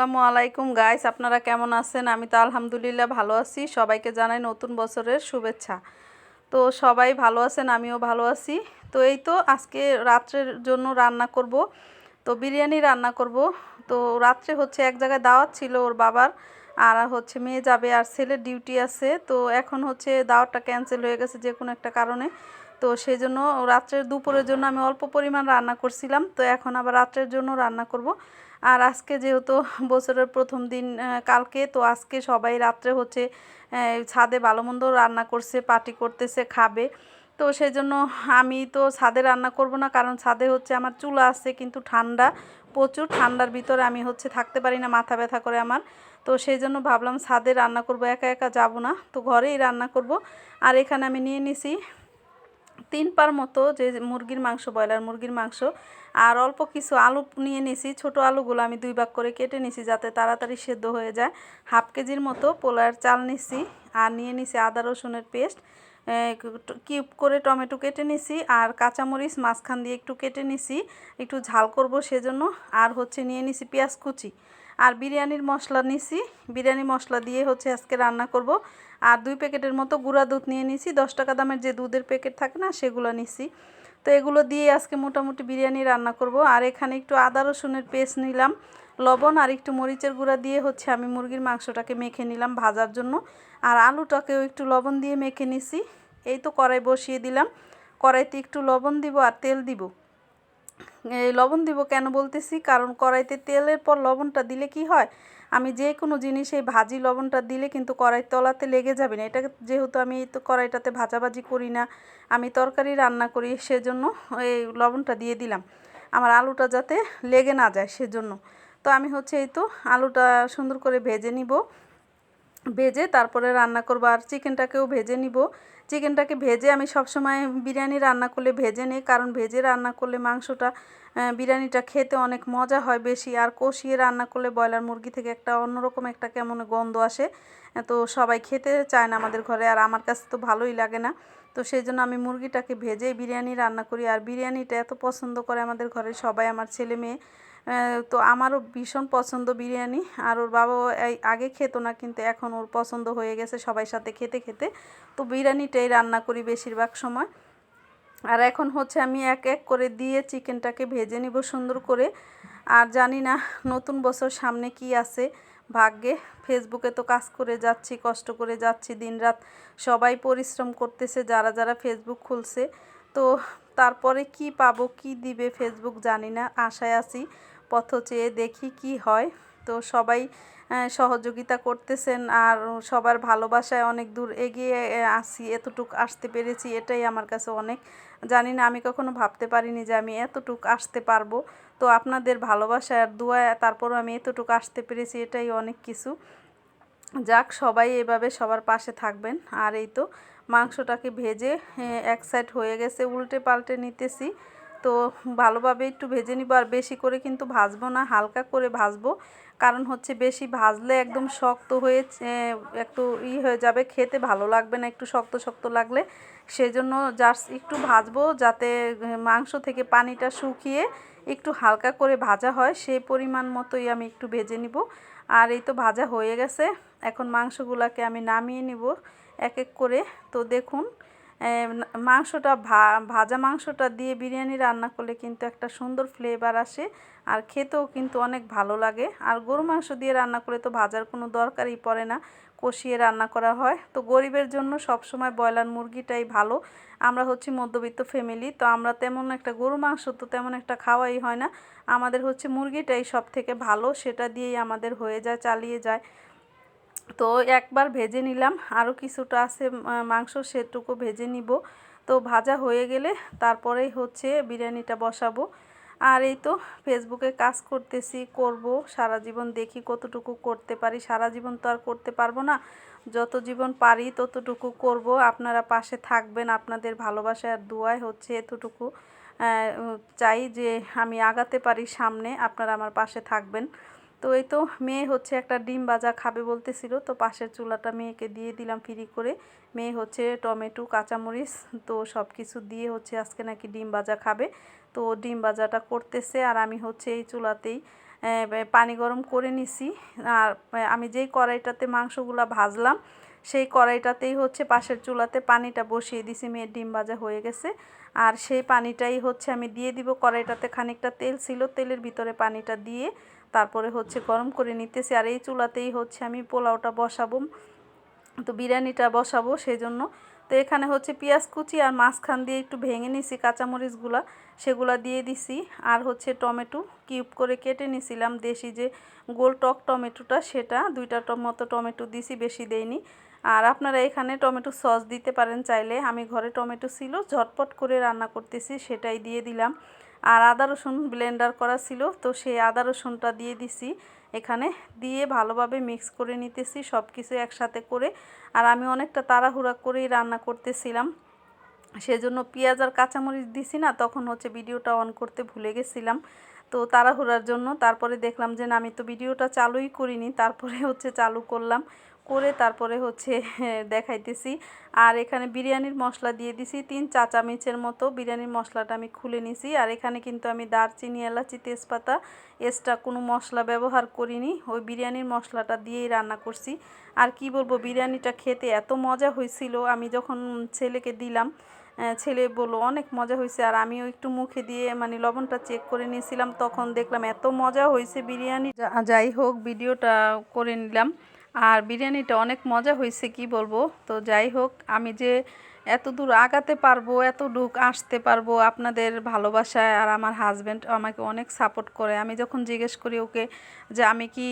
আসসালামু আলাইকুম গাইস, আপনারা কেমন আছেন? আমি তো আলহামদুলিল্লাহ ভালো আছি। সবাইকে জানাই নতুন বছরের শুভেচ্ছা। তো সবাই ভালো আছেন, আমিও ভালো আছি। তো এই তো আজকে রাত্রের জন্য রান্না করব, তো বিরিয়ানি রান্না করব। তো রাত্রে হচ্ছে এক জায়গায় দাওয়াত ছিল ওর বাবার, আর হচ্ছে মেয়ে যাবে আর ছেলের ডিউটি আছে। তো এখন হচ্ছে দাওয়াতটা ক্যান্সেল হয়ে গেছে যে কোনো একটা কারণে। তো সেই জন্য রাত্রের দুপুরের জন্য আমি অল্প পরিমাণ রান্না করছিলাম, তো এখন আবার রাত্রের জন্য রান্না করব। আর আজকে যেহেতু বছরের প্রথম দিন, কালকে তো আজকে সবাই রাত্রে হচ্ছে ছাদে ভালো মন্দ রান্না করছে, পার্টি করতেছে, খাবে। তো সেই জন্য আমি তো ছাদে রান্না করব না, কারণ ছাদে হচ্ছে আমার চুলা আছে, কিন্তু ঠান্ডা প্রচুর, ঠান্ডার ভিতরে আমি হচ্ছে থাকতে পারি না, মাথা ব্যথা করে আমার। তো সেই জন্য ভাবলাম ছাদে রান্না করব, একা একা যাব না, তো ঘরেই রান্না করব। আর এখানে আমি নিয়ে নিছি 3 পার মতো যে মুরগির মাংস, ব্রয়লার মুরগির মাংস। আর অল্প কিছু আলু নিয়ে নিছি, ছোট আলুগুলো আমি 2 ভাগ করে কেটে নিছি যাতে তাড়াতাড়ি সেদ্ধ হয়ে যায়। হাফ কেজির মতো পোলার চাল নিছি। আর নিয়ে নিছি আদা রসুনের পেস্ট, কিউব করে টমেটো কেটে নিছি, আর কাঁচামরিচ মাঝখান দিয়ে একটু কেটে নিছি, একটু ঝাল করব সেজন্য। আর হচ্ছে নিয়ে নিছি পেঁয়াজ কুচি, আর বিরিয়ানির মশলা নিছি। বিরিয়ানি মশলা দিয়ে হচ্ছে আজকে রান্না করব। আর 2 প্যাকেটের মতো গুঁড়া দুধ নিয়ে নিছি, 10 টাকা দামের যে দুধের প্যাকেট থাকে না, সেগুলো নিছি। তো এগুলো দিয়ে আজকে মোটামুটি বিরিয়ানি রান্না করব। আর এখানে একটু আদা রসুনের পেস্ট নিলাম, লবণ আর একটু মরিচের গুঁড়া দিয়ে হচ্ছে আমি মুরগির মাংসটাকে মেখে নিলাম ভাজার জন্য। আর আলুটাকেও একটু লবণ দিয়ে মেখে নিছি। এই তো কড়াই বসিয়ে দিলাম, কড়াইতে একটু লবণ দিব আর তেল দিব। এই লবণ দিব কেন বলতেছি, কারণ কড়াইতে তেলের পর লবণটা দিলে কি হয়, আমি যে কোনো জিনিসে ভাজি লবণটা দিলে কিন্তু কড়াইর তলাতে লেগে যাবে না। এটা যেহেতু আমি তো কড়াইটাতে ভাজাভাজি করি না, আমি তরকারি রান্না করি, সেজন্য এই লবণটা দিয়ে দিলাম, আমার আলুটা যাতে লেগে না যায় সেজন্য। তো আমি হচ্ছে এই তো আলুটা সুন্দর করে ভেজে নিব, ভেজে তারপরে রান্না করব। আর চিকেনটাকেও ভেজে নিব। চিকেনটাকে ভেজে আমি সবসময় বিরিয়ানি রান্না করলে ভেজে নিই, কারণ ভেজে রান্না করলে মাংসটা, বিরিয়ানিটা খেতে অনেক মজা হয় বেশি। আর কষিয়ে রান্না করলে ব্রয়লার মুরগি থেকে একটা অন্যরকম একটা কেমন গন্ধ আসে, তো সবাই খেতে চায় না আমাদের ঘরে, আর আমার কাছে তো ভালোই লাগে না। তো সেই জন্য আমি মুরগিটাকে ভেজেই বিরিয়ানি রান্না করি। আর বিরিয়ানিটা এত পছন্দ করে আমাদের ঘরে সবাই, আমার ছেলে মেয়ে। তো আমারও ভীষণ পছন্দ বিরিয়ানি। আর ওর বাবাও এই আগে খেত না, কিন্তু এখন ওর পছন্দ হয়ে গেছে সবাই সাথে খেতে খেতে। তো বিরিয়ানিটাই রান্না করি বেশিরভাগ সময়। আর এখন হচ্ছে আমি এক এক করে দিয়ে চিকেনটাকে ভেজে নিব সুন্দর করে। আর জানি না নতুন বছর সামনে কি আছে ভাগ্যে। ফেসবুকে তো কাজ করে যাচ্ছি, কষ্ট করে যাচ্ছি দিনরাত, সবাই পরিশ্রম করতেছে যারা যারা ফেসবুক খুলছে। তো তারপরে কি পাবো, কি দিবে ফেসবুক জানি না, আশায় আছি, পথ চেয়ে দেখি কি হয়। তো সবাই সহযোগিতা করতেছেন, আর সবার ভালোবাসায় অনেক দূর এগিয়ে আসি, এতটুক আসতে পেরেছি, এটাই আমার কাছে অনেক। জানি না, আমি কখনো ভাবতে পারিনি যে আমি এতটুক আসতে পারবো। তো আপনাদের ভালোবাসা আর দোয়ায় তারপরও আমি এতটুকু আসতে পেরেছি, এটাই অনেক কিছু। যাক, সবাই এভাবে সবার পাশে থাকবেন। আর এই তো মাংসটাকে ভেজে এক সাইড হয়ে গেছে, উল্টে পাল্টে নিতেছি। তো ভালোভাবে একটু ভেজে নিব, আর বেশি করে কিন্তু ভাজবো না, হালকা করে ভাজবো। কারণ হচ্ছে বেশি ভাজলে একদম শক্ত হয়ে একটু হয়ে যাবে, খেতে ভালো লাগবে না একটু শক্ত শক্ত লাগলে। সেজন্য জাস্ট একটু ভাজবো, যাতে মাংস থেকে পানিটা শুকিয়ে একটু হালকা করে ভাজা হয়, সেই পরিমাণ মতোই আমি একটু ভেজে নিব। আর এই তো ভাজা হয়ে গেছে, এখন মাংসগুলোকে আমি নামিয়ে নিব এক এক করে। তো দেখুন, মাংসটা ভাজা মাংসটা দিয়ে বিরিয়ানি রান্না করলে কিন্তু একটা সুন্দর ফ্লেভার আসে, আর খেতেও কিন্তু অনেক ভালো লাগে। আর গরু মাংস দিয়ে রান্না করে তো ভাজার কোনো দরকারই পড়ে না, কষিয়ে রান্না করা হয়। তো গরিবের জন্য সবসময় ব্রয়লার মুরগিটাই ভালো। আমরা হচ্ছে মধ্যবিত্ত ফ্যামিলি, তো আমরা তেমন একটা গরু মাংস তো তেমন একটা খাওয়াই হয় না, আমাদের হচ্ছে মুরগিটাই সব থেকে ভালো, সেটা দিয়েই আমাদের হয়ে যায়, চালিয়ে যায়। তো একবার ভেজে নিলাম, আরও কিছুটা আছে মাংস, সেটুকু ভেজে নিব। তো ভাজা হয়ে গেলে তারপরেই হচ্ছে বিরিয়ানিটা বসাবো। আর এই তো ফেসবুকে কাজ করতেছি, করব সারা জীবন, দেখি কতটুকু করতে পারি। সারা জীবন তো আর করতে পারবো না, যত জীবন পারি ততটুকু করব। আপনারা পাশে থাকবেন, আপনাদের ভালোবাসা আর দোয়ায় হচ্ছে এতটুকু চাই যে আমি আগাতে পারি সামনে, আপনারা আমার পাশে থাকবেন। তো এই তো মেয়ে হচ্ছে একটা ডিম ভাজা খাবে বলতেছিল, তো পাশের চুলাটা মেয়েকে দিয়ে দিলাম ফ্রি করে। মেয়ে হচ্ছে টমেটো কাঁচামরিচ তো সব কিছু দিয়ে হচ্ছে আজকে নাকি ডিম ভাজা খাবে। তো ডিম ভাজাটা করতেছে, আর আমি হচ্ছে এই চুলাতেই পানি গরম করে নিছি। আর আমি যেই কড়াইটাতে মাংসগুলো ভাজলাম সেই কড়াইটাতেই হচ্ছে পাশের চুলাতে পানিটা বসিয়ে দিছি, মেয়ের ডিম ভাজা হয়ে গেছে। আর সেই পানিটাই হচ্ছে আমি দিয়ে দিব। কড়াইটাতে খানিকটা তেল ছিল, তেলের ভিতরে পানিটা দিয়ে তারপরে হচ্ছে গরম করে নিতেছি। আর এই চুলাতেই হচ্ছে আমি পোলাওটা বসাবো, তো বিরিয়ানিটা বসাবো সেই জন্য। তো এখানে হচ্ছে পেঁয়াজ কুচি আর মাঝখান দিয়ে একটু ভেঙে নিছি কাঁচামরিচগুলা, সেগুলা দিয়ে দিছি। আর হচ্ছে টমেটো কিউব করে কেটে নিছিলাম, দেশি যে গোল টক টমেটোটা, সেটা 2টা মতো টমেটো দিছি, বেশি দেইনি। আর আপনারা এখানে টমেটো সস দিতে পারেন চাইলে। আমি ঘরে টমেটো ছিল, ঝটপট করে রান্না করতেছি, সেটাই দিয়ে দিলাম। আর আদা রসুন ব্লেন্ডার করা ছিল, তো সেই আদা রসুনটা দিয়ে দিছি এখানে, দিয়ে ভালোভাবে মিক্স করে নিতেছি সব কিছু একসাথে করে। আর আমি অনেকটা তাড়াহুড়া করেই রান্না করতেছিলাম, সেজন্য পেঁয়াজ আর কাঁচামরিচ দিছি না, তখন হচ্ছে ভিডিওটা অন করতে ভুলে গেছিলাম। তো তাড়াহুড়ার জন্য তারপরে দেখলাম যে না, আমি তো ভিডিওটা চালুই করিনি, তারপরে হচ্ছে চালু করলাম, করে তারপরে হচ্ছে দেখাইতেছি। আর এখানে বিরিয়ানির মশলা দিয়ে দিছি 3 চা চামচের মতো। বিরিয়ানির মশলাটা আমি খুলে নিছি। আর এখানে কিন্তু আমি দারচিনি, এলাচি, তেজপাতা, এক্সট্রা কোনো মশলা ব্যবহার করিনি, ওই বিরিয়ানির মশলাটা দিয়েই রান্না করছি। আর কি বলবো, বিরিয়ানিটা খেতে এত মজা হয়েছিল, আমি যখন ছেলেকে দিলাম, ছেলে বললো অনেক মজা হয়েছে। আর আমিও একটু মুখে দিয়ে মানে লবণটা চেক করে নিয়েছিলাম, তখন দেখলাম এত মজা হয়েছে বিরিয়ানি। যাই হোক, ভিডিওটা করে নিলাম। আর বিরিয়ানিটা অনেক মজা হয়েছে, কি বলবো। তো যাই হোক, আমি যে এত দূর আগাতে পারবো, এত দূর আসতে পারবো আপনাদের ভালোবাসায়। আর আমার হাজব্যান্ড আমাকে অনেক সাপোর্ট করে। আমি যখন জিজ্ঞেস করি ওকে যে আমি কি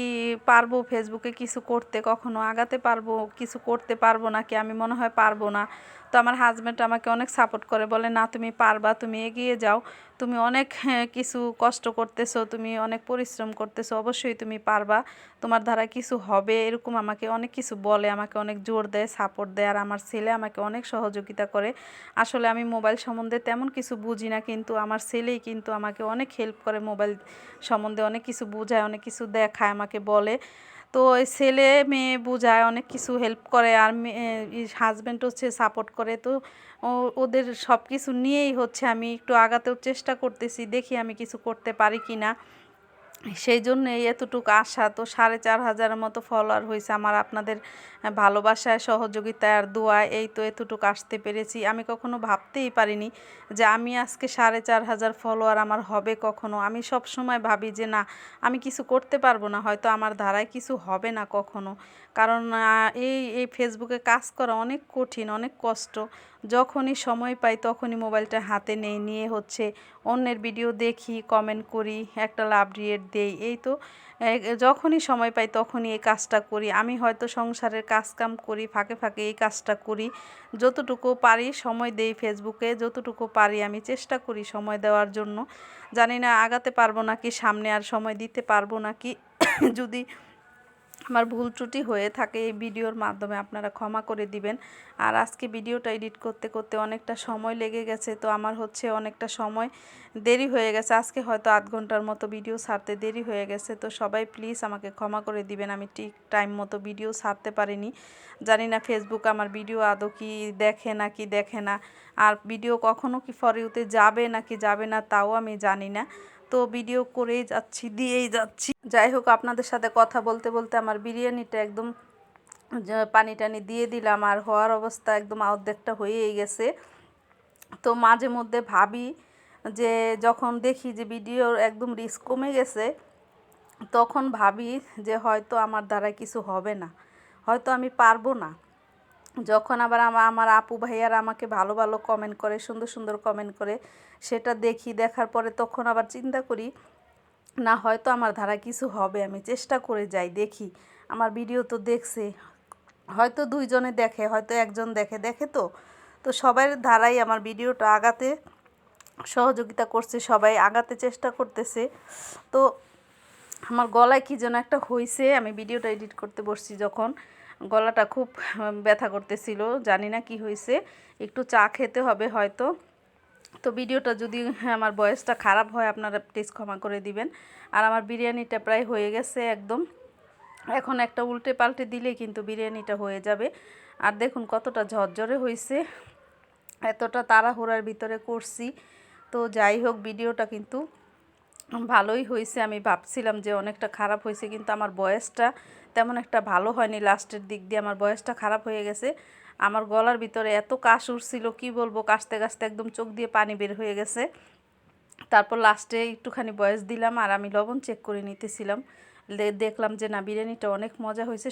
পারবো ফেসবুকে কিছু করতে, কখনো আগাতে পারবো, কিছু করতে পারবো নাকি, আমি মনে হয় পারবো না। তো আমার হাজব্যান্ড আমাকে অনেক সাপোর্ট করে, বলে না তুমি পারবা, তুমি এগিয়ে যাও, তুমি অনেক কিছু কষ্ট করতেছো, তুমি অনেক পরিশ্রম করতেছো, অবশ্যই তুমি পারবা, তোমার দ্বারা কিছু হবে, এরকম আমাকে অনেক কিছু বলে, আমাকে অনেক জোর দেয়, সাপোর্ট দেয়। আর আমার ছেলে আমাকে অনেক সহযোগিতা করে। আসলে আমি মোবাইল সম্বন্ধে তেমন কিছু বুঝি না, কিন্তু আমার ছেলেই কিন্তু আমাকে অনেক হেল্প করে, মোবাইল সম্বন্ধে অনেক কিছু বোঝায়, অনেক কিছু দেখায়, আমাকে বলে। তো ওই ছেলে মেয়ে বোঝায়, অনেক কিছু হেল্প করে। আর হাজব্যান্ড হচ্ছে সাপোর্ট করে। তো ওদের সব কিছু নিয়েই হচ্ছে আমি একটু আগাতেও চেষ্টা করতেছি, দেখি আমি কিছু করতে পারি কি না। সেই জন্যই এতটুকু আশা। তো 4500-এর মতো ফলোয়ার হয়েছে আমার, আপনাদের ভালোবাসায়, সহযোগিতায় আর দোয়ায় এই তো এতটুকু আসতে পেরেছি। আমি কখনো ভাবতেই পারিনি যে আমি আজকে 4500 ফলোয়ার আমার হবে কখনো। আমি সব সময় ভাবি যে না, আমি কিছু করতে পারবো না, হয়তো আমার ধারায় কিছু হবে না কখনো। কারণ এই ফেসবুকে কাজ করা অনেক কঠিন, অনেক কষ্ট। যখনই সময় পাই তখনই মোবাইলটা হাতে নিয়ে হচ্ছে অন্যের ভিডিও দেখি, কমেন্ট করি, একটা লাভ রিয়েট দেই, এই তো যখনই সময় পাই তখনই এই কাজটা করি। আমি হয়তো সংসারের কাজকাম করি, ফাঁকে ফাঁকে এই কাজটা করি, যতটুকু পারি সময় দেই ফেসবুকে, যতটুকু পারি আমি চেষ্টা করি সময় দেওয়ার জন্য। জানি না আগাতে পারবো নাকি, সামনে আর সময় দিতে পারবো নাকি। যদি আমার ভুল ত্রুটি হয়ে থাকে এই ভিডিওর মাধ্যমে আপনারা ক্ষমা করে দিবেন। আর আজকে ভিডিওটা এডিট করতে করতে অনেকটা সময় লেগে গেছে, তো আমার হচ্ছে অনেকটা সময় দেরি হয়ে গেছে, আজকে হয়তো আধ ঘন্টার মতো ভিডিও ছাড়তে দেরি হয়ে গেছে। তো সবাই প্লিজ আমাকে ক্ষমা করে দিবেন, আমি ঠিক টাইম মতো ভিডিও ছাড়তে পারিনি। জানি না ফেসবুক আমার ভিডিও আদৌ কি দেখে নাকি দেখে না, আর ভিডিও কখনো কি ফর ইউতে যাবে নাকি যাবে না তাও আমি জানি না। তো ভিডিও করেই যাচ্ছি, দিয়েই যাচ্ছি। যাই হোক, আপনাদের সাথে কথা বলতে বলতে আমার বিরিয়ানিটা একদম পানি টানি দিয়ে দিলাম, আর হওয়ার অবস্থা একদম অর্ধেকটা হয়েই গেছে। তো মাঝে মধ্যে ভাবি যে যখন দেখি যে ভিডিওর একদম রিস্ক কমে গেছে, তখন ভাবি যে হয়তো আমার দ্বারা কিছু হবে না, হয়তো আমি পারবো না। যখন আবার আমার আপু ভাইয়ারা আমাকে ভালো ভালো কমেন্ট করে, সুন্দর সুন্দর কমেন্ট করে, সেটা দেখি, দেখার পরে তখন আবার চিন্তা করি না, হয়তো আমার ধারা কিছু হবে, আমি চেষ্টা করে যাই, দেখি। আমার ভিডিও তো দেখছে, হয়তো 2 জনে দেখে, হয়তো 1 জন দেখে, তো তো সবার ধারাই আমার ভিডিওটা আগাতে সহযোগিতা করছে, সবাই আগাতে চেষ্টা করতেছে। তো আমার গলায় কী যেন একটা হয়েছে, আমি ভিডিওটা এডিট করতে বসছি যখন, গলাটা খুব ব্যথা করতেছিল, জানি না কি হয়েছে, একটু চা খেতে হবে হয়তো। তো ভিডিওটা যদি আমার ভয়েসটা খারাপ হয় আপনারা প্লিজ ক্ষমা করে দিবেন। আর আমার বিরিয়ানিটা প্রায় হয়ে গেছে একদম, এখন একটা উল্টে পাল্টে দিলে কিন্তু বিরিয়ানিটা হয়ে যাবে। আর দেখুন কতটা ঝরঝরে হয়েছে, এতটা তাড়াহুড়ার ভিতরে করছি। তো যাই হোক, ভিডিওটা কিন্তু ভালোই হয়েছে। আমি ভাবছিলাম যে অনেকটা খারাপ হয়েছে, কিন্তু আমার বয়েসটা তেমন একটা ভালো হয়নি। লাস্টের দিক দিয়ে আমার বয়েসটা খারাপ হয়ে গেছে। আমার গলার ভিতরে এত কাশ উঠছিল, কি বলবো, কাশতে কাশতে একদম চোখ দিয়ে পানি বের হয়ে গেছে। তারপর লাস্টে একটুখানি বয়েস দিলাম আর আমি লবণ চেক করে নিতেছিলাম। দেখলাম যে না, বিরিয়ানিটা অনেক মজা হয়েছে।